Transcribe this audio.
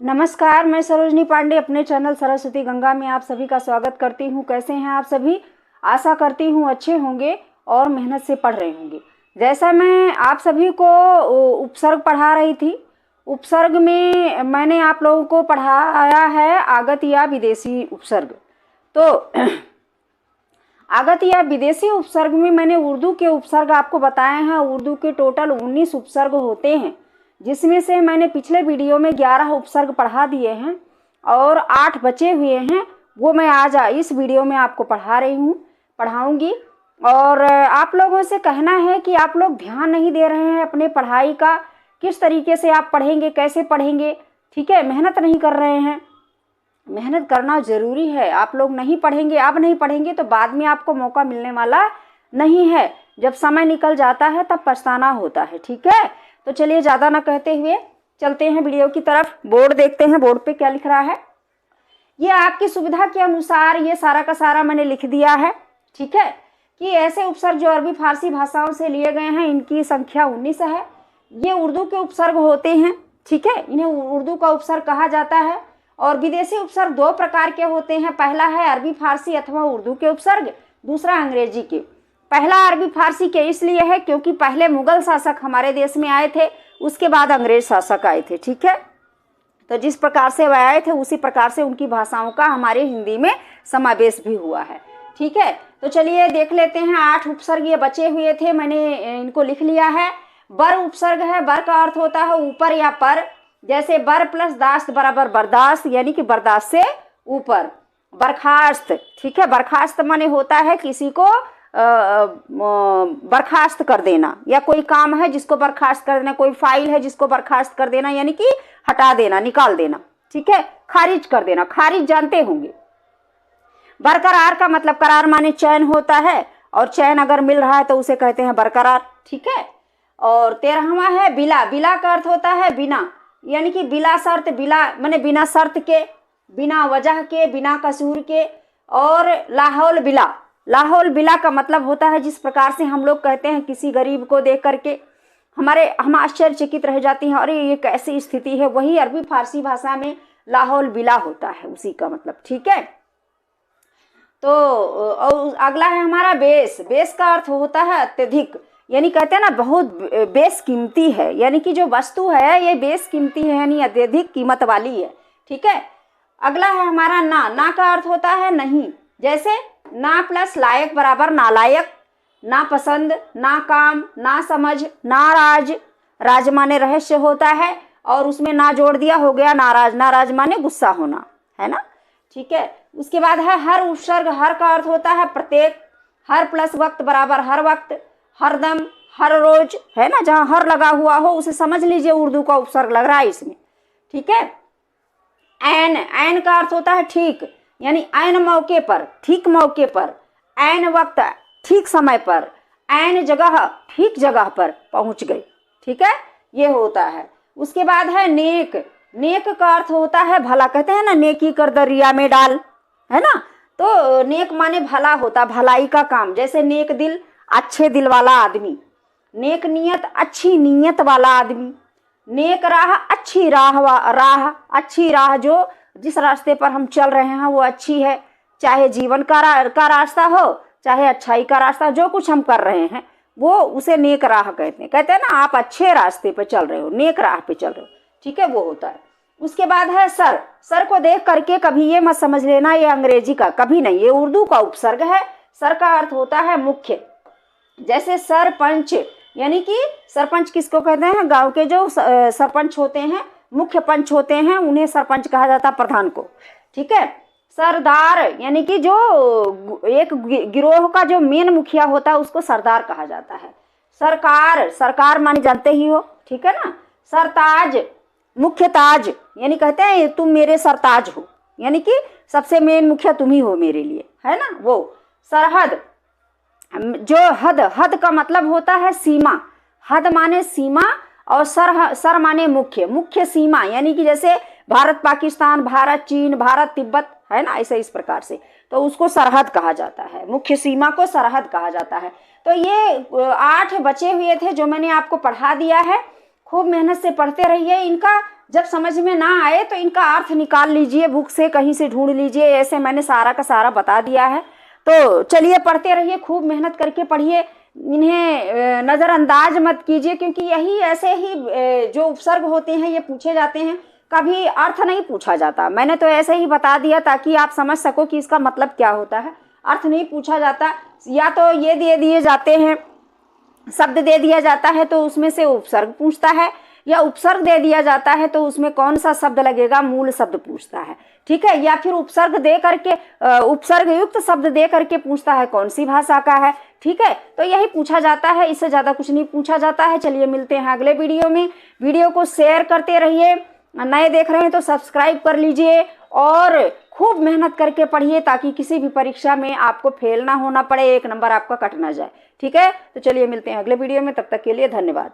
नमस्कार, मैं सरोजनी पांडे अपने चैनल सरस्वती गंगा में आप सभी का स्वागत करती हूँ। कैसे हैं आप सभी? आशा करती हूँ अच्छे होंगे और मेहनत से पढ़ रहे होंगे। जैसा मैं आप सभी को उपसर्ग पढ़ा रही थी, उपसर्ग में मैंने आप लोगों को पढ़ाया है आगत या विदेशी उपसर्ग। तो आगत या विदेशी उपसर्ग में मैंने उर्दू के उपसर्ग आपको बताए हैं। उर्दू के टोटल 19 उपसर्ग होते हैं, जिसमें से मैंने पिछले वीडियो में 11 उपसर्ग पढ़ा दिए हैं और 8 बचे हुए हैं। वो मैं आज इस वीडियो में आपको पढ़ाऊंगी। और आप लोगों से कहना है कि आप लोग ध्यान नहीं दे रहे हैं अपने पढ़ाई का, किस तरीके से आप पढ़ेंगे, कैसे पढ़ेंगे, ठीक है। मेहनत नहीं कर रहे हैं। मेहनत करना ज़रूरी है। आप लोग नहीं पढ़ेंगे, अब नहीं पढ़ेंगे तो बाद में आपको मौका मिलने वाला नहीं है। जब समय निकल जाता है तब पछताना होता है, ठीक है। तो चलिए ज़्यादा ना कहते हुए चलते हैं वीडियो की तरफ। बोर्ड देखते हैं, बोर्ड पे क्या लिख रहा है। ये आपकी सुविधा के अनुसार ये सारा का सारा मैंने लिख दिया है, ठीक है। कि ऐसे उपसर्ग जो अरबी फारसी भाषाओं से लिए गए हैं, इनकी संख्या 19 है। ये उर्दू के उपसर्ग होते हैं, ठीक है। इन्हें उर्दू का उपसर्ग कहा जाता है। और विदेशी उपसर्ग 2 प्रकार के होते हैं। पहला है अरबी फारसी अथवा उर्दू के उपसर्ग, दूसरा अंग्रेजी के। पहला अरबी फारसी के इसलिए है क्योंकि पहले मुगल शासक हमारे देश में आए थे, उसके बाद अंग्रेज शासक आए थे, ठीक है। तो जिस प्रकार से वह आए थे उसी प्रकार से उनकी भाषाओं का हमारे हिंदी में समावेश भी हुआ है, ठीक है। तो चलिए देख लेते हैं। 8 उपसर्ग ये बचे हुए थे, मैंने इनको लिख लिया है। बर उपसर्ग है। बर का अर्थ होता है ऊपर या पर। जैसे बर प्लस दास्त बराबर बर्दाश्त, यानी कि बर्दाश्त से ऊपर। बर्खास्त, ठीक है। बर्खास्त माने होता है किसी को बर्खास्त कर देना, या कोई काम है जिसको बर्खास्त कर देना, कोई फाइल है जिसको बर्खास्त कर देना, यानी कि हटा देना, निकाल देना, ठीक है। खारिज कर देना, खारिज जानते होंगे। बरकरार का मतलब करार माने चैन होता है, और चैन अगर मिल रहा है तो उसे कहते हैं बरकरार, ठीक है। और 13वां है बिला। बिला का अर्थ होता है बिना, यानी कि बिला शर्त। बिला माने बिना शर्त के, बिना वजह के, बिना कसूर के। और लाहौल बिला। लाहौल बिला का मतलब होता है जिस प्रकार से हम लोग कहते हैं किसी गरीब को देख करके हम आश्चर्यचकित रह जाती हैं, अरे ये कैसी स्थिति है। वही अरबी फारसी भाषा में लाहौल बिला होता है, उसी का मतलब, ठीक है। तो और अगला है हमारा बेस। बेस का अर्थ होता है अत्यधिक, यानी कहते हैं ना बहुत बेशकीमती है, यानी कि जो वस्तु है ये बेशकीमती है, यानी अत्यधिक कीमत वाली है, ठीक है। अगला है हमारा ना। ना का अर्थ होता है नहीं। जैसे ना प्लस लायक बराबर नालायक, ना पसंद, ना काम, ना समझ, नाराज। राज माने रहस्य होता है और उसमें ना जोड़ दिया, हो गया नाराज। नाराज माने गुस्सा होना, है ना, ठीक है। उसके बाद है हर उपसर्ग। हर का अर्थ होता है प्रत्येक। हर प्लस वक्त बराबर हर वक्त, हरदम, हर रोज, है ना। जहाँ हर लगा हुआ हो उसे समझ लीजिए उर्दू का उपसर्ग लग रहा है इसमें, ठीक है। ऐन। ऐन का अर्थ होता है ठीक, यानी ऐन मौके पर, ठीक मौके पर। ऐन वक्त, ठीक समय पर। ऐन जगह, ठीक जगह पर पहुंच गई, ठीक है, ये होता है। उसके बाद है नेक। नेक का अर्थ होता है भला। कहते हैं ना नेकी कर दरिया में डाल, है ना। तो नेक माने भला होता, भलाई का काम। जैसे नेक दिल, अच्छे दिल वाला आदमी। नेक नियत, अच्छी नीयत वाला आदमी। नेक राह, अच्छी राह। अच्छी राह, जो जिस रास्ते पर हम चल रहे हैं वो अच्छी है। चाहे जीवन का रास्ता हो, चाहे अच्छाई का रास्ता, जो कुछ हम कर रहे हैं वो उसे नेक राह कहते हैं। कहते हैं ना आप अच्छे रास्ते पे चल रहे हो, नेक राह पे चल रहे हो, ठीक है, वो होता है। उसके बाद है सर। सर को देख करके कभी ये मत समझ लेना ये अंग्रेजी का, कभी नहीं, ये उर्दू का उपसर्ग है। सर का अर्थ होता है मुख्य। जैसे सरपंच, यानी कि सरपंच किसको कहते हैं? गांव के जो सरपंच होते हैं, मुख्य पंच होते हैं, उन्हें सरपंच कहा जाता है, प्रधान को, ठीक है। सरदार, यानी कि जो एक गिरोह का जो मेन मुखिया होता है उसको सरदार कहा जाता है। सरकार, सरकार माने जानते ही हो, ठीक है ना। सरताज, मुख्य ताज, यानी कहते हैं तुम मेरे सरताज हो, यानी कि सबसे मेन मुखिया तुम ही हो मेरे लिए, है ना वो। सरहद, जो हद। हद का मतलब होता है सीमा। हद माने सीमा, और सर माने मुख्य। मुख्य सीमा, यानी कि जैसे भारत पाकिस्तान, भारत चीन, भारत तिब्बत, है ना, ऐसे इस प्रकार से, तो उसको सरहद कहा जाता है। मुख्य सीमा को सरहद कहा जाता है। तो ये 8 बचे हुए थे जो मैंने आपको पढ़ा दिया है। खूब मेहनत से पढ़ते रहिए। इनका जब समझ में ना आए तो इनका अर्थ निकाल लीजिए, बुक से कहीं से ढूंढ लीजिए। ऐसे मैंने सारा का सारा बता दिया है। तो चलिए पढ़ते रहिए, खूब मेहनत करके पढ़िए, इन्हें नज़रअंदाज मत कीजिए, क्योंकि यही ऐसे ही जो उपसर्ग होते हैं ये पूछे जाते हैं, कभी अर्थ नहीं पूछा जाता। मैंने तो ऐसे ही बता दिया ताकि आप समझ सको कि इसका मतलब क्या होता है। अर्थ नहीं पूछा जाता। या तो ये दे दिए जाते हैं, शब्द दे दिया जाता है तो उसमें से उपसर्ग पूछता है, या उपसर्ग दे दिया जाता है तो उसमें कौन सा शब्द लगेगा, मूल शब्द पूछता है। ठीक है, या फिर उपसर्ग दे करके उपसर्ग युक्त शब्द दे करके पूछता है कौन सी भाषा का है। ठीक है, तो यही पूछा जाता है, इससे ज़्यादा कुछ नहीं पूछा जाता है। चलिए मिलते हैं अगले वीडियो में। वीडियो को शेयर करते रहिए, नए देख रहे हैं तो सब्सक्राइब कर लीजिए और खूब मेहनत करके पढ़िए ताकि किसी भी परीक्षा में आपको फेल ना होना पड़े, एक नंबर आपका कट ना जाए। ठीक है, तो चलिए मिलते हैं अगले वीडियो में, तब तक के लिए धन्यवाद।